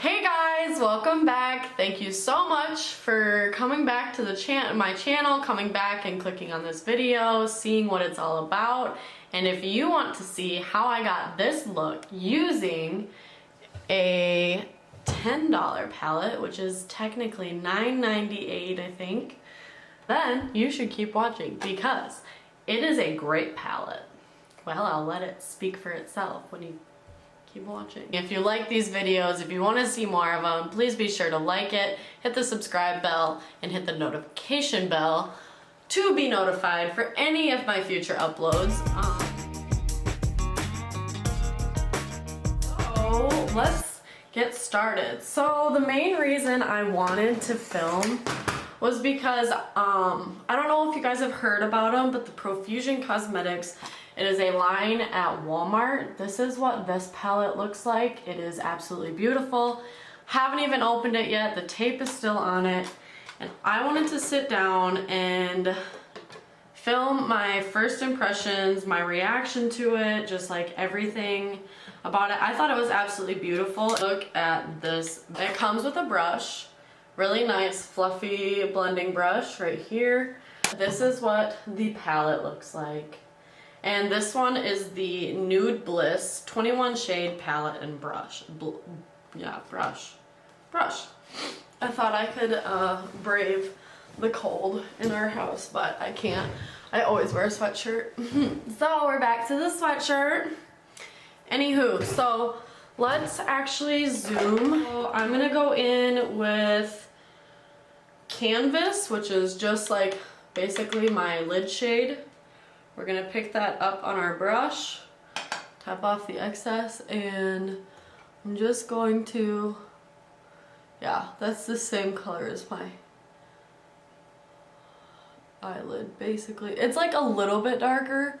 Hey guys, welcome back. Thank you so much for coming back to my channel, coming back and clicking on this video, seeing what it's all about. And if you want to see how I got this look using a $10 palette, which is technically $9.98 I think, then you should keep watching because it is a great palette. Well, I'll let it speak for itself when you keep watching. If you like these videos, if you want to see more of them, please be sure to like it, hit the subscribe bell, and hit the notification bell to be notified for any of my future uploads. So let's get started. So the main reason I wanted to film was because I don't know if you guys have heard about them, but the Profusion Cosmetics, it is a line at Walmart. This is what this palette looks like. It is absolutely beautiful. Haven't even opened it yet. The tape is still on it. And I wanted to sit down and film my first impressions, my reaction to it, just like everything about it. I thought it was absolutely beautiful. Look at this. It comes with a brush. Really nice fluffy blending brush right here. This is what the palette looks like. And this one is the Nude Bliss 21 shade palette and brush. Brush. I thought I could brave the cold in our house, but I can't. I always wear a sweatshirt. So we're back to the sweatshirt. Anywho, so let's actually zoom. So I'm gonna go in with Canvas, which is just like basically my lid shade. We're gonna pick that up on our brush, tap off the excess, and I'm just going to, yeah, that's the same color as my eyelid, basically. It's like a little bit darker,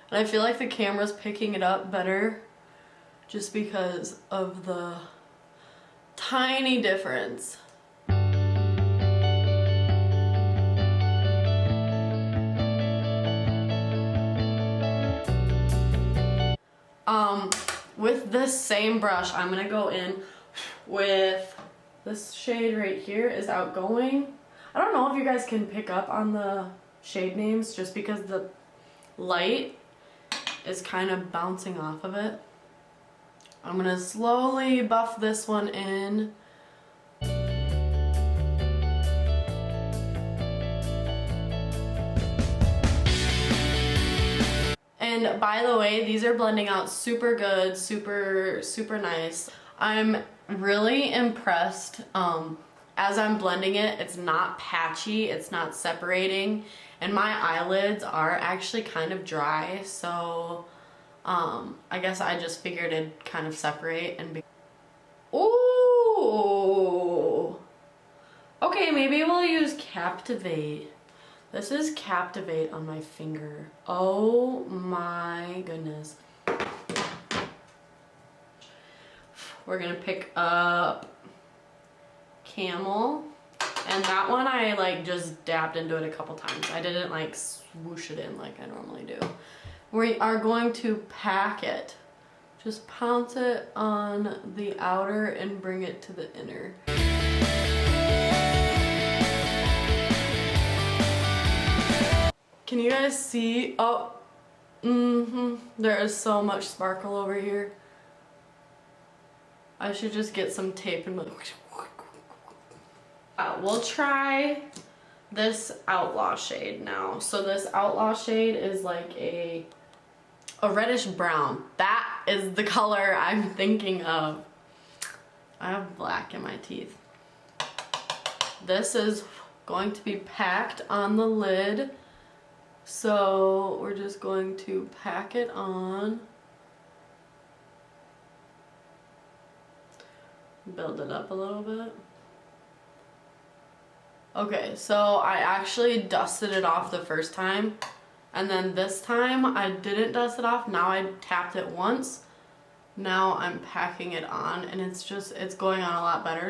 and I feel like the camera's picking it up better just because of the tiny difference. With this same brush, I'm gonna go in with this shade right here is Outgoing. I don't know if you guys can pick up on the shade names just because the light is kind of bouncing off of it. I'm gonna slowly buff this one in. And by the way, these are blending out super good, super nice. I'm really impressed. As I'm blending it, it's not patchy, it's not separating, and my eyelids are actually kind of dry, so I guess I just figured it'd kind of separate and be... Ooh! Okay, maybe we'll use Captivate. This is Captivate on my finger. Oh my goodness. We're gonna pick up Camel. And that one I like just dabbed into it a couple times. I didn't like swoosh it in like I normally do. We are going to pack it. Just pounce it on the outer and bring it to the inner. Can you guys see? Oh, there is so much sparkle over here. I should just get some tape and we'll try this Outlaw shade now. So this Outlaw shade is like a reddish brown. That is the color I'm thinking of. I have black in my teeth. This is going to be packed on the lid. So we're just going to pack it on, build it up a little bit. Okay, so I actually dusted it off the first time, and then this time I didn't dust it off. Now I tapped it once. Now I'm packing it on, and it's going on a lot better.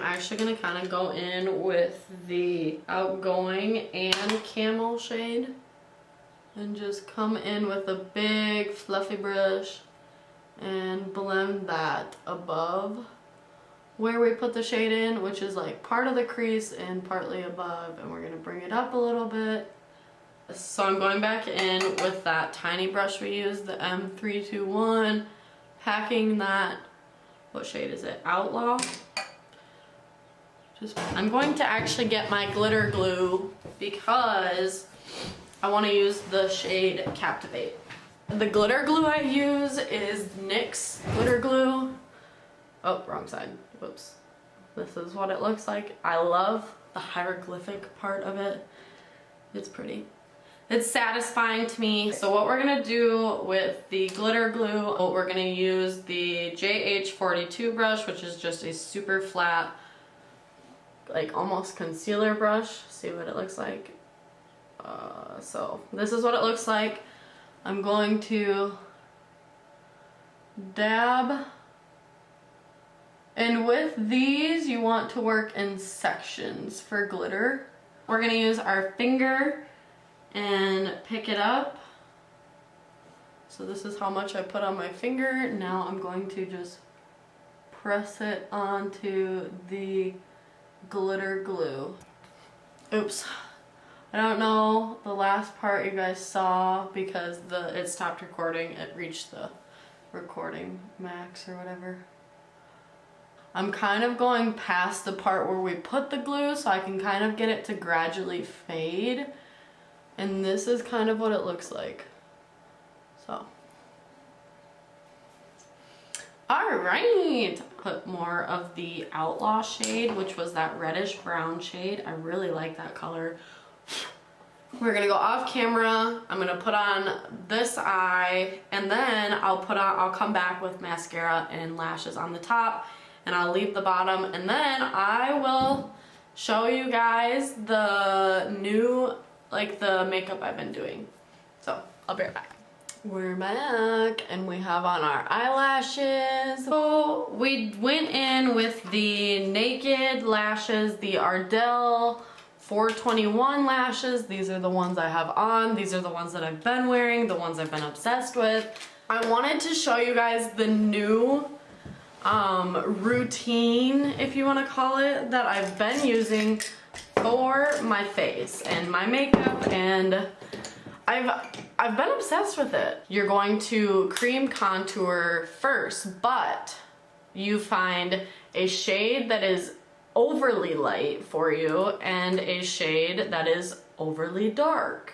Actually gonna kind of go in with the Outgoing and Camel shade. and just come in with a big fluffy brush and blend that above where we put the shade in, which is like part of the crease and partly above, and we're gonna bring it up a little bit. So I'm going back in with that tiny brush we used, the M321, packing that, what shade is it? Outlaw. I'm going to actually get my glitter glue because I want to use the shade Captivate. The glitter glue I use is NYX glitter glue. Oh, wrong side. Whoops. This is what it looks like. I love the hieroglyphic part of it. It's pretty. It's satisfying to me. So what we're gonna do with the glitter glue, we're gonna use the JH42 brush, which is just a super flat, like almost concealer brush. See what it looks like. So this is what it looks like. I'm going to dab, and with these you want to work in sections for glitter. We're gonna use our finger and pick it up. So this is how much I put on my finger. Now I'm going to just press it onto the glitter glue. Oops. I don't know the last part you guys saw because it stopped recording. It reached the recording max or whatever. I'm kind of going past the part where we put the glue so I can kind of get it to gradually fade. And this is kind of what it looks like. So. Alright! Put more of the Outlaw shade, which was that reddish brown shade. I really like that color. We're gonna go off camera. I'm gonna put on this eye, and then I'll come back with mascara and lashes on the top, and I'll leave the bottom, and then I will show you guys the new, like the makeup I've been doing. So I'll be right back. We're back and we have on our eyelashes. So we went in with the Naked lashes, the Ardell 421 lashes. These are the ones I have on. These are the ones that I've been wearing, the ones I've been obsessed with. I wanted to show you guys the new routine, if you want to call it, that I've been using for my face and my makeup, and I've been obsessed with it. You're going to cream contour first, but you find a shade that is overly light for you and a shade that is overly dark.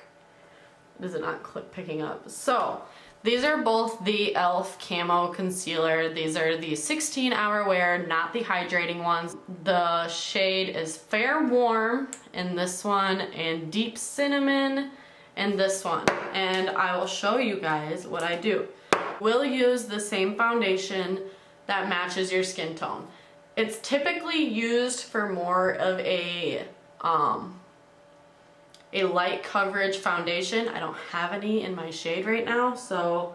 Is it not picking up? So these are both the e.l.f. Camo Concealer. These are the 16-hour wear, not the hydrating ones. The shade is Fair Warm in this one, and Deep Cinnamon in this one. And I will show you guys what I do. We'll use the same foundation that matches your skin tone. It's typically used for more of a light coverage foundation. I don't have any in my shade right now, so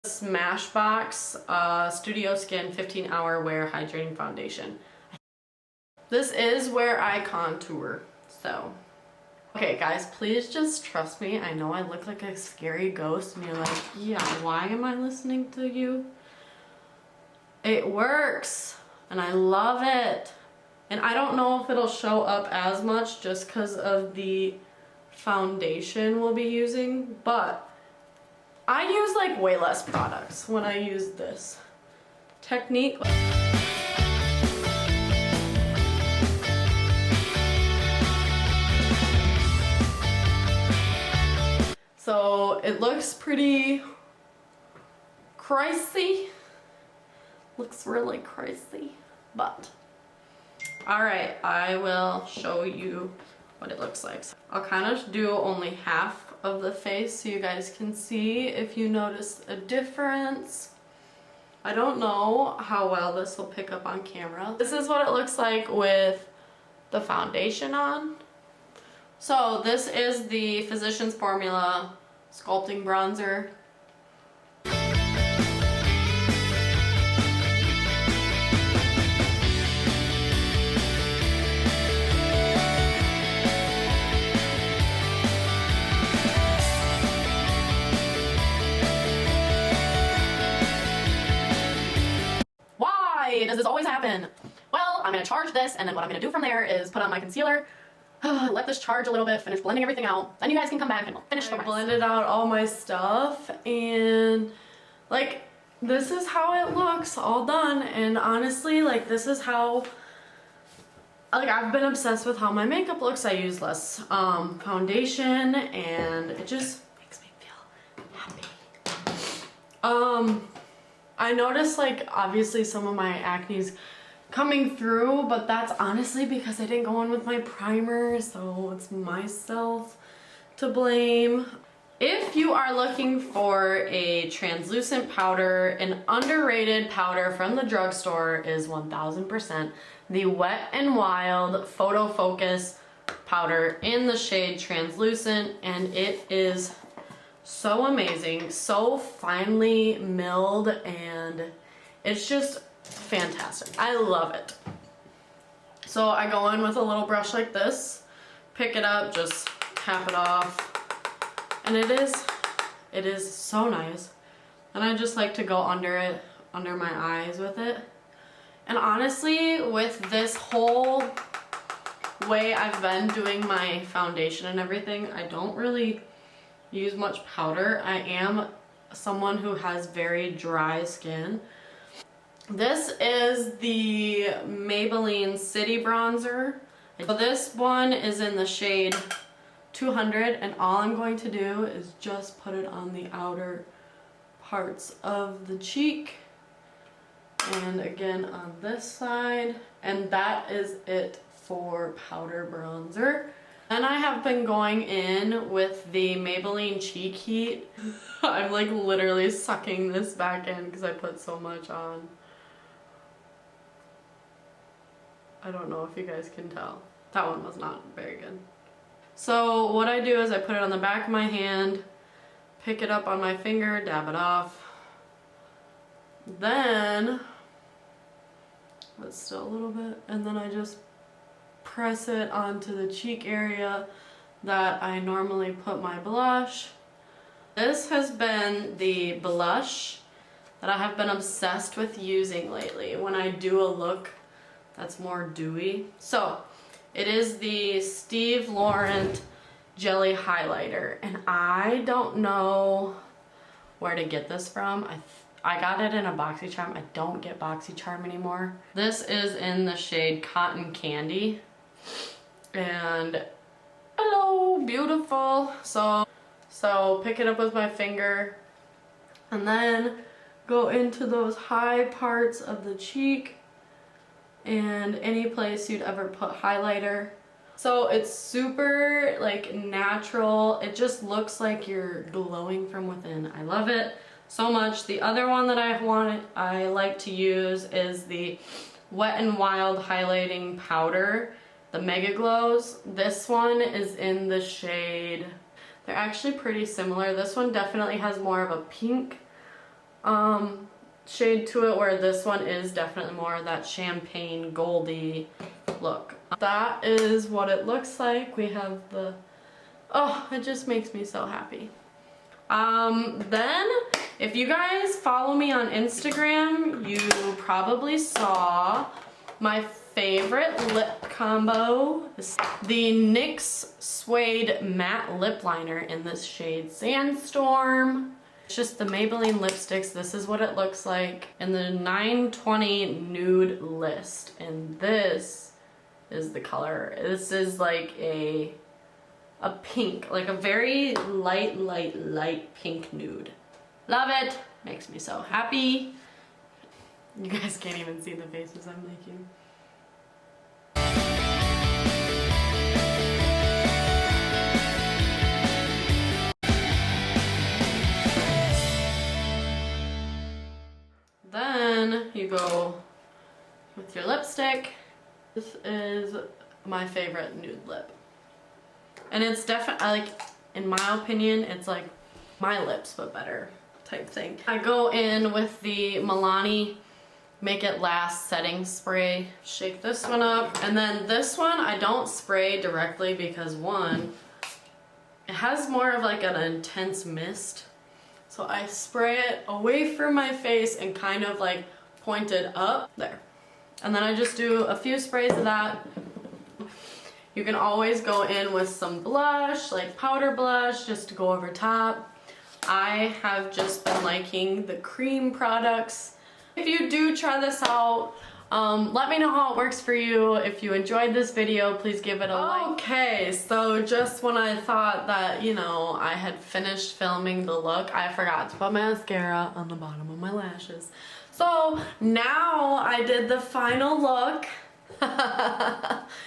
Smashbox Studio Skin 15-hour wear hydrating foundation. This is where I contour, so. Okay guys, please just trust me. I know I look like a scary ghost and you're like, yeah, why am I listening to you? It works. And I love it. And I don't know if it'll show up as much just because of the foundation we'll be using, but I use like way less products when I use this technique. So it looks pretty crazy. Looks really crazy, but all right, I will show you what it looks like. I'll kind of do only half of the face so you guys can see if you notice a difference. I don't know how well this will pick up on camera. This is what it looks like with the foundation on. So this is the Physicians Formula Sculpting Bronzer. I'm gonna charge this, and then what I'm gonna do from there is put on my concealer, let this charge a little bit, finish blending everything out, then you guys can come back and we'll finish the rest. I blended out all my stuff, and like, this is how it looks all done. And honestly, like, this is how, like, I've been obsessed with how my makeup looks. I use less foundation, and it just makes me feel happy. I noticed, like, obviously some of my acne's coming through, but that's honestly because I didn't go in with my primer, so it's myself to blame. If you are looking for a translucent powder, an underrated powder from the drugstore is 1000% the Wet n Wild Photo Focus powder in the shade Translucent, and it is so amazing, so finely milled, and it's just fantastic. I love it. So I go in with a little brush like this, pick it up, just tap it off, and it is so nice. And I just like to go under it, under my eyes with it. And honestly, with this whole way I've been doing my foundation and everything, I don't really use much powder. I am someone who has very dry skin. This is the Maybelline City Bronzer. So this one is in the shade 200, and all I'm going to do is just put it on the outer parts of the cheek, and again on this side, and that is it for powder bronzer. And I have been going in with the Maybelline Cheek Heat. I'm like literally sucking this back in because I put so much on. I don't know if you guys can tell. That one was not very good. So what I do is I put it on the back of my hand, pick it up on my finger, dab it off. Then, but still a little bit, and then I just press it onto the cheek area that I normally put my blush. This has been the blush that I have been obsessed with using lately when I do a look that's more dewy. So it is the Steve Laurent Jelly Highlighter, and I don't know where to get this from. I got it in a BoxyCharm. I don't get BoxyCharm anymore. This is in the shade Cotton Candy, and hello, beautiful. So pick it up with my finger and then go into those high parts of the cheek and any place you'd ever put highlighter. So it's super like natural. It just looks like you're glowing from within. I love it so much. The other one that I like to use is the Wet n Wild highlighting powder, the Mega Glows. This one is in the shade, they're actually pretty similar. This one definitely has more of a pink shade to it, where this one is definitely more of that champagne goldy look. That is what it looks like. We have the, oh, it just makes me so happy. Then if you guys follow me on Instagram, you probably saw my favorite lip combo, the NYX Suede Matte Lip Liner in this shade Sandstorm. It's just the Maybelline lipsticks. This is what it looks like in the 920 nude list, and this is the color. This is like a pink, like a very light pink nude. Love it. Makes me so happy. You guys can't even see the faces I'm making. Then you go with your lipstick. This is my favorite nude lip. And it's definitely, like, in my opinion, it's like my lips but better type thing. I go in with the Milani Make It Last setting spray. Shake this one up, and then this one I don't spray directly because one, it has more of like an intense mist. So I spray it away from my face and kind of like point it up there. And then I just do a few sprays of that. You can always go in with some blush, like powder blush, just to go over top. I have just been liking the cream products. If you do try this out, let me know how it works for you. If you enjoyed this video, please give it a like. Okay, so just when I thought that, you know, I had finished filming the look, I forgot to put mascara on the bottom of my lashes. So now I did the final look.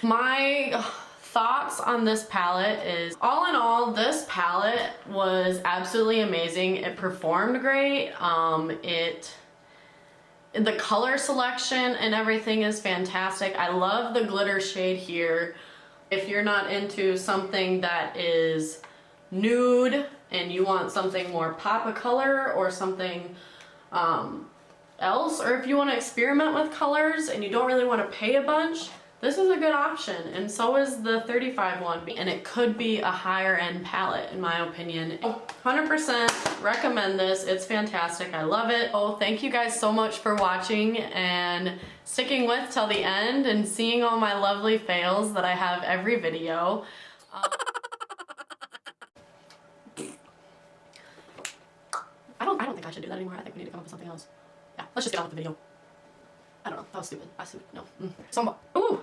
My thoughts on this palette is, all in all, this palette was absolutely amazing. It performed great. The color selection and everything is fantastic. I love the glitter shade here. If you're not into something that is nude and you want something more pop of color or something else, or if you want to experiment with colors and you don't really want to pay a bunch, this is a good option, and so is the 35 one, and it could be a higher end palette in my opinion. 100% recommend this. It's fantastic. I love it. Oh, thank you guys so much for watching and sticking with till the end and seeing all my lovely fails that I have every video. I don't think I should do that anymore. I think we need to come up with something else. Yeah, let's just get on with the video. I don't know. That was stupid. I stupid. No. Ooh.